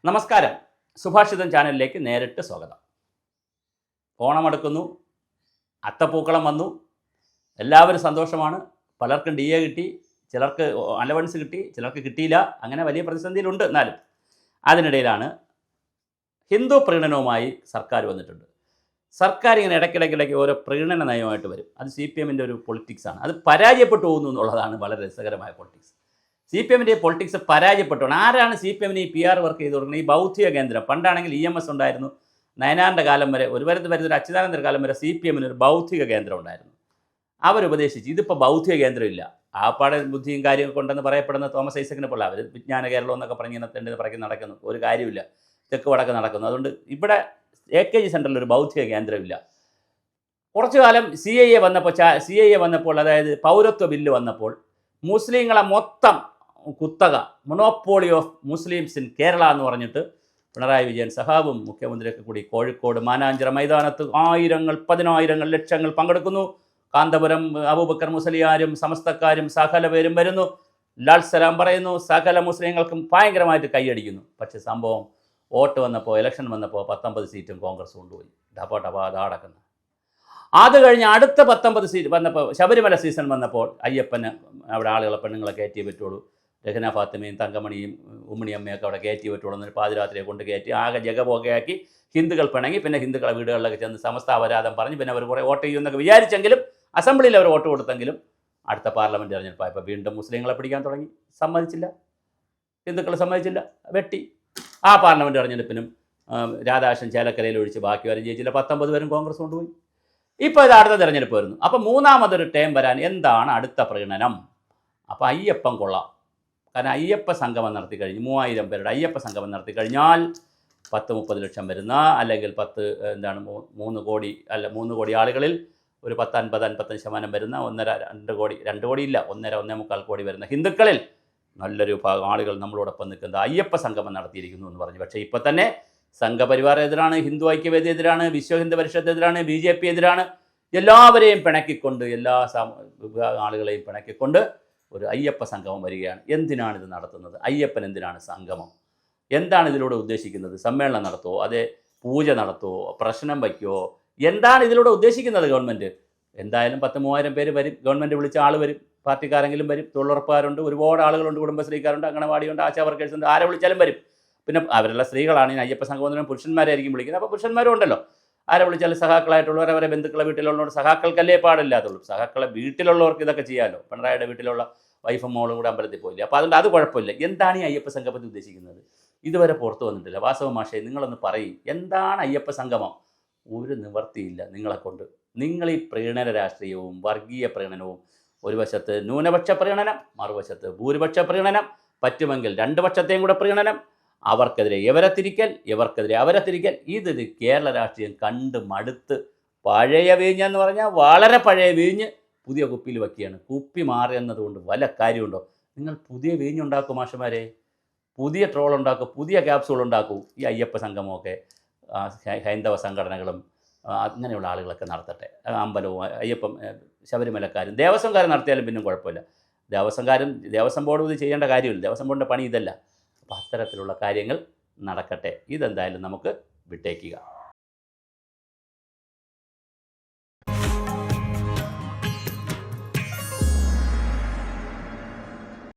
നമസ്കാരം. സുഭാഷിതം ചാനലിലേക്ക് നേരിട്ട് സ്വാഗതം. ഓണമെടുക്കുന്നു, അത്തപ്പൂക്കളം വന്നു, എല്ലാവരും സന്തോഷമാണ്. പലർക്കും DA കിട്ടി, ചിലർക്ക് അലവൻസ് കിട്ടി, ചിലർക്ക് കിട്ടിയില്ല. അങ്ങനെ വലിയ പ്രതിസന്ധിയിലുണ്ട്. എന്നാലും അതിനിടയിലാണ് ഹിന്ദു പ്രീണനവുമായി സർക്കാർ വന്നിട്ടുണ്ട്. സർക്കാർ ഇങ്ങനെ ഇടയ്ക്കിടയ്ക്ക് ഓരോ പ്രീണന നയമായിട്ട് വരും. അത് CPMൻ്റെ ഒരു പൊളിറ്റിക്സാണ്. അത് പരാജയപ്പെട്ടു പോകുന്നു എന്നുള്ളതാണ് വളരെ രസകരമായ പൊളിറ്റിക്സ്. CPMൻ്റെ പൊളിറ്റിക്സ് പരാജയപ്പെട്ടുകൊണ്ട് ആരാണ് CPMന് ഈ PR വർക്ക് ചെയ്ത് കൊടുക്കുന്നത്? ഈ ബൗദ്ധിക കേന്ദ്രം. പണ്ടാണെങ്കിൽ EMS ഉണ്ടായിരുന്നു. നയനാറിൻ്റെ കാലം വരെ, ഒരു വരുന്നൊരു അച്യുതാനന്ദൻ്റെ കാലം വരെ CPMന് ഒരു ബൗദ്ധിക കേന്ദ്രം ഉണ്ടായിരുന്നു. അവരുപദേശിച്ച് ഇതിപ്പോൾ ബൗദ്ധിക കേന്ദ്രമില്ല, ആപ്പാടെ ബുദ്ധിയും കാര്യമൊക്കെ ഉണ്ടെന്ന് പറയപ്പെടുന്ന തോമസ് ഐസക്കിനെ പോലെ അവർ വിജ്ഞാന കേരളം എന്നൊക്കെ പറഞ്ഞ് ഇന്നത്തെ പറക്കി നടക്കുന്നു. ഒരു കാര്യമില്ല, തെക്ക് വടക്ക് നടക്കുന്നു. അതുകൊണ്ട് ഇവിടെ AKG സെൻറ്ററിൽ ഒരു ബൗദ്ധിക കേന്ദ്രമില്ല. കുറച്ചു കാലം CIA വന്നപ്പോൾ അതായത് പൗരത്വ ബില്ല് വന്നപ്പോൾ മുസ്ലിങ്ങളെ മൊത്തം കുത്തക, മൊണോപ്പോളി ഓഫ് മുസ്ലിംസ് ഇൻ കേരള എന്ന് പറഞ്ഞിട്ട് പിണറായി വിജയൻ സഹാബും മുഖ്യമന്ത്രിയൊക്കെ കൂടി കോഴിക്കോട് മാനാഞ്ചിറ മൈതാനത്ത് ആയിരങ്ങൾ, പതിനായിരങ്ങൾ, ലക്ഷങ്ങൾ പങ്കെടുക്കുന്നു. കാന്തപുരം അബൂബക്കർ മുസ്ലിയാരും സമസ്തക്കാരും സകല പേരും വരുന്നു. ലാൽ സലാം പറയുന്നു. സകല മുസ്ലിങ്ങൾക്കും ഭയങ്കരമായിട്ട് കൈയടിക്കുന്നു. പക്ഷേ സംഭവം വോട്ട് വന്നപ്പോൾ, ഇലക്ഷൻ വന്നപ്പോൾ 19 സീറ്റും കോൺഗ്രസ് കൊണ്ടുപോയി. അടക്കുന്നു. അത് കഴിഞ്ഞ് അടുത്ത 19 സീറ്റ് വന്നപ്പോൾ, ശബരിമല സീസൺ വന്നപ്പോൾ അയ്യപ്പന് അവിടെ ആളുകളെ, പെണ്ണുങ്ങളെ കയറ്റിയേ പറ്റുള്ളൂ. രഹന ഫാത്തിമയും തങ്കമണിയും ഉമ്മണിയമ്മയൊക്കെ അവിടെ കയറ്റി പറ്റുള്ളൂ എന്നൊരു പാതിരാത്രിയെ കൊണ്ട് കയറ്റി ആകെ ജഗപോകയാക്കി. ഹിന്ദുക്കൾ പിണങ്ങി. പിന്നെ ഹിന്ദുക്കളെ വീടുകളിലൊക്കെ ചെന്ന് സമസ്ത അപരാധം പറഞ്ഞ് പിന്നെ അവർ കുറേ വോട്ട് ചെയ്യുമെന്നൊക്കെ വിചാരിച്ചെങ്കിലും അസംബ്ലിയിൽ അവർ വോട്ട് കൊടുത്തെങ്കിലും അടുത്ത പാർലമെൻറ്റ് തെരഞ്ഞെടുപ്പായപ്പോൾ വീണ്ടും മുസ്ലിങ്ങളെ പിടിക്കാൻ തുടങ്ങി. സമ്മതിച്ചില്ല, ഹിന്ദുക്കൾ സമ്മതിച്ചില്ല, വെട്ടി. ആ പാർലമെൻറ്റ് തെരഞ്ഞെടുപ്പിനും രാധാകൃഷ്ണൻ ചേലക്കരയിൽ ഒഴിച്ച് ബാക്കി വരും ജയിച്ചില്ല. 19 പേരും കോൺഗ്രസ് കൊണ്ടുപോയി. ഇപ്പോൾ ഇത് അടുത്ത തിരഞ്ഞെടുപ്പ് വരുന്നു. അപ്പോൾ മൂന്നാമതൊരു ടേം വരാൻ എന്താണ് അടുത്ത പ്രീണനം? അപ്പോൾ അയ്യപ്പൻ കൊള്ളാം. കാരണം അയ്യപ്പ സംഗമം നടത്തി കഴിഞ്ഞ് 3000 പേരുടെ അയ്യപ്പ സംഗമം നടത്തി കഴിഞ്ഞാൽ 10-30 ലക്ഷം വരുന്ന, അല്ലെങ്കിൽ 3 കോടി 3 കോടി ആളുകളിൽ ഒരു 10-55% വരുന്ന 1.5-2 കോടി, 2 കോടിയില്ല, 1.5-1.25 കോടി വരുന്ന ഹിന്ദുക്കളിൽ നല്ലൊരു ഭാഗം ആളുകൾ നമ്മളോടൊപ്പം നിൽക്കുന്നത് അയ്യപ്പ സംഗമം നടത്തിയിരിക്കുന്നു എന്ന് പറഞ്ഞു. പക്ഷേ ഇപ്പോൾ തന്നെ സംഘപരിവാർ എതിരാണ്, ഹിന്ദു ഐക്യവേദി എതിരാണ്, വിശ്വ ഹിന്ദു പരിഷത്ത് എതിരാണ്, BJP എതിരാണ്. എല്ലാവരെയും പിണക്കിക്കൊണ്ട്, എല്ലാ ആളുകളെയും പിണക്കിക്കൊണ്ട് ഒരു അയ്യപ്പ സംഗമം വരികയാണ്. എന്തിനാണിത് നടത്തുന്നത്? അയ്യപ്പൻ എന്തിനാണ് സംഗമം? എന്താണ് ഇതിലൂടെ ഉദ്ദേശിക്കുന്നത്? സമ്മേളനം നടത്തുമോ? അതേ പൂജ നടത്തുമോ? പ്രശ്നം വയ്ക്കുമോ? എന്താണ് ഇതിലൂടെ ഉദ്ദേശിക്കുന്നത് ഗവൺമെൻറ്? എന്തായാലും 10-3000 പേര് വരും. ഗവൺമെൻറ് വിളിച്ച ആൾ വരും, പാർട്ടിക്കാരെങ്കിലും വരും, തൊഴിലുറപ്പുകാരുണ്ട്, ഒരുപാട് ആളുകളുണ്ട്, കുടുംബശ്രീക്കാരുണ്ട്, അംഗനവാടിയുണ്ട്, ആശാ വർക്കേഴ്സുണ്ട്. ആരെ വിളിച്ചാലും വരും. പിന്നെ അവരുടെ സ്ത്രീകളാണ് ഈ അയ്യപ്പ സംഗമത്തിനും പുരുഷന്മാരായിരിക്കും വിളിക്കുന്നത്. അപ്പോൾ പുരുഷന്മാരും ഉണ്ടല്ലോ. ആരെ വിളിച്ചാലും സഹാക്കളായിട്ടുള്ളവർ, അവരെ ബന്ധുക്കളെ വീട്ടിലുള്ളവർ. സഹാക്കൾക്കല്ലേ പാടില്ലാത്തുള്ളൂ, സഹാക്കളെ വീട്ടിലുള്ളവർക്ക് ഇതൊക്കെ ചെയ്യാമല്ലോ. പിണറായിയുടെ വീട്ടിലുള്ള വൈഫും മോളും കൂടെ അമ്പലത്തിൽ പോയില്ല. അപ്പോൾ അതുകൊണ്ട് അത് കുഴപ്പമില്ല. എന്താണ് ഈ അയ്യപ്പ സംഗമത്തിൽ ഉദ്ദേശിക്കുന്നത്? ഇതുവരെ പുറത്തു വന്നിട്ടില്ല. വാസവ മാഷേ, നിങ്ങളൊന്ന് പറയും, എന്താണ് അയ്യപ്പ സംഗമം? ഒരു നിവർത്തിയില്ല നിങ്ങളെക്കൊണ്ട്. നിങ്ങൾ ഈ പ്രീണന രാഷ്ട്രീയവും വർഗീയ പ്രീണനവും, ഒരു വശത്ത് ന്യൂനപക്ഷ പ്രീണനം, മറുവശത്ത് ഭൂരിപക്ഷ പ്രീണനം, പറ്റുമെങ്കിൽ 2 പക്ഷത്തെയും കൂടെ പ്രീണനം, അവർക്കെതിരെ ഇവരെ തിരിക്കൽ, ഇവർക്കെതിരെ അവരെ തിരിക്കൽ. ഇത് കേരള രാഷ്ട്രീയം കണ്ട് മടുത്ത് പഴയ വീഞ്ഞെന്ന് പറഞ്ഞാൽ വളരെ പഴയ വീഞ്ഞ് പുതിയ കുപ്പിയിൽ വയ്ക്കുകയാണ്. കുപ്പി മാറിയെന്നതുകൊണ്ട് വല്ല കാര്യമുണ്ടോ? നിങ്ങൾ പുതിയ വീഞ്ഞുണ്ടാക്കും മാഷന്മാരെ, പുതിയ ട്രോൾ ഉണ്ടാക്കും, പുതിയ ക്യാപ്സൂൾ ഉണ്ടാക്കൂ. ഈ അയ്യപ്പ സംഗമമൊക്കെ ഹൈന്ദവ സംഘടനകളും അങ്ങനെയുള്ള ആളുകളൊക്കെ നടത്തട്ടെ. അമ്പലവും അയ്യപ്പം ശബരിമലക്കാരും ദേവസ്വംകാരും നടത്തിയാലും പിന്നും കുഴപ്പമില്ല. ദേവസ്വം ബോർഡ് ഇത് ചെയ്യേണ്ട കാര്യമില്ല. ദേവസ്വം ബോർഡിൻ്റെ പണി ഇതല്ല. അപ്പോൾ അത്തരത്തിലുള്ള കാര്യങ്ങൾ നടക്കട്ടെ. ഇതെന്തായാലും നമുക്ക് വിട്ടേക്കുക.